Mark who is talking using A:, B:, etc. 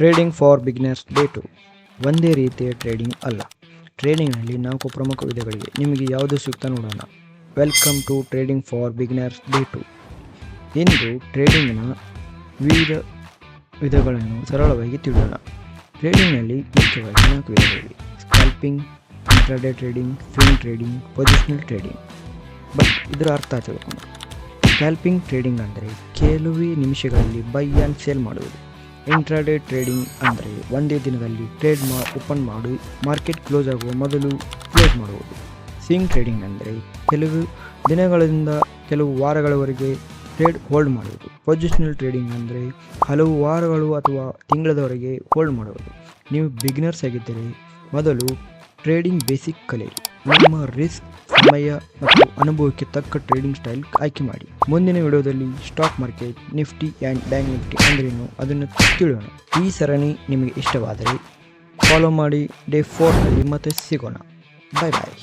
A: Trading for beginners day 2 ಒಂದೇ ರೀತಿಯ trading ಅಲ್ಲ. ಟ್ರೇಡಿಂಗ್ನಲ್ಲಿ 4 ಪ್ರಮುಖ ವಿಧಗಳಿವೆ. ನಿಮಗೆ ಯಾವುದು ಸೂಕ್ತ ನೋಡೋಣ. Welcome to trading for beginners day 2. ಇಂದು ಟ್ರೇಡಿಂಗ್ನ ವಿವಿಧ ವಿಧಗಳನ್ನು ಸರಳವಾಗಿ ತಿಳಿಯೋಣ. ಟ್ರೇಡಿಂಗ್ನಲ್ಲಿ ಮುಖ್ಯವಾಗಿ 4 ವಿಧಗಳಿವೆ: scalping, intraday trading, swing trading, positional trading. But ಇದರ ಅರ್ಥ ತಿಳ್ಕೊಂಡು. ಸ್ಕ್ಯಾಲ್ಪಿಂಗ್ ಟ್ರೇಡಿಂಗ್ ಅಂದರೆ ಕೆಲವೇ ನಿಮಿಷಗಳಲ್ಲಿ ಬೈ ಆ್ಯಂಡ್ ಸೇಲ್ ಮಾಡುವುದು. ಇಂಟ್ರಾಡೇ ಟ್ರೇಡಿಂಗ್ ಅಂದರೆ ಒಂದೇ ದಿನದಲ್ಲಿ ಟ್ರೇಡ್ ಓಪನ್ ಮಾಡಿ ಮಾರ್ಕೆಟ್ ಕ್ಲೋಸ್ ಆಗುವ ಮೊದಲು ಕ್ಲೋಸ್ ಮಾಡುವುದು. ಸ್ವಿಂಗ್ ಟ್ರೇಡಿಂಗ್ ಅಂದರೆ ಕೆಲವು ದಿನಗಳಿಂದ ಕೆಲವು ವಾರಗಳವರೆಗೆ ಟ್ರೇಡ್ ಹೋಲ್ಡ್ ಮಾಡುವುದು. ಪೊಸಿಷನಲ್ ಟ್ರೇಡಿಂಗ್ ಅಂದರೆ ಹಲವು ವಾರಗಳು ಅಥವಾ ತಿಂಗಳವರೆಗೆ ಹೋಲ್ಡ್ ಮಾಡುವುದು. ನೀವು ಬಿಗಿನರ್ಸ್ ಆಗಿದ್ದರೆ ಮೊದಲು ಟ್ರೇಡಿಂಗ್ ಬೇಸಿಕ್ ಕಲಿಯಿರಿ. ನಿಮ್ಮ ರಿಸ್ಕ್, ಸಮಯ ಮತ್ತು ಅನುಭವಕ್ಕೆ ತಕ್ಕ ಟ್ರೇಡಿಂಗ್ ಸ್ಟೈಲ್ ಆಯ್ಕೆ ಮಾಡಿ. ಮುಂದಿನ ವಿಡಿಯೋದಲ್ಲಿ stock market, Nifty and bank Nifty ಅಂದ್ರೇನು ಅದನ್ನು ತಿಳಿಯೋಣ. ಈ ಸರಣಿ ನಿಮಗೆ ಇಷ್ಟವಾದರೆ ಫಾಲೋ ಮಾಡಿ. ಡೇ 4ನಲ್ಲಿ ಮತ್ತೆ ಸಿಗೋಣ. ಬಾಯ್ ಬಾಯ್.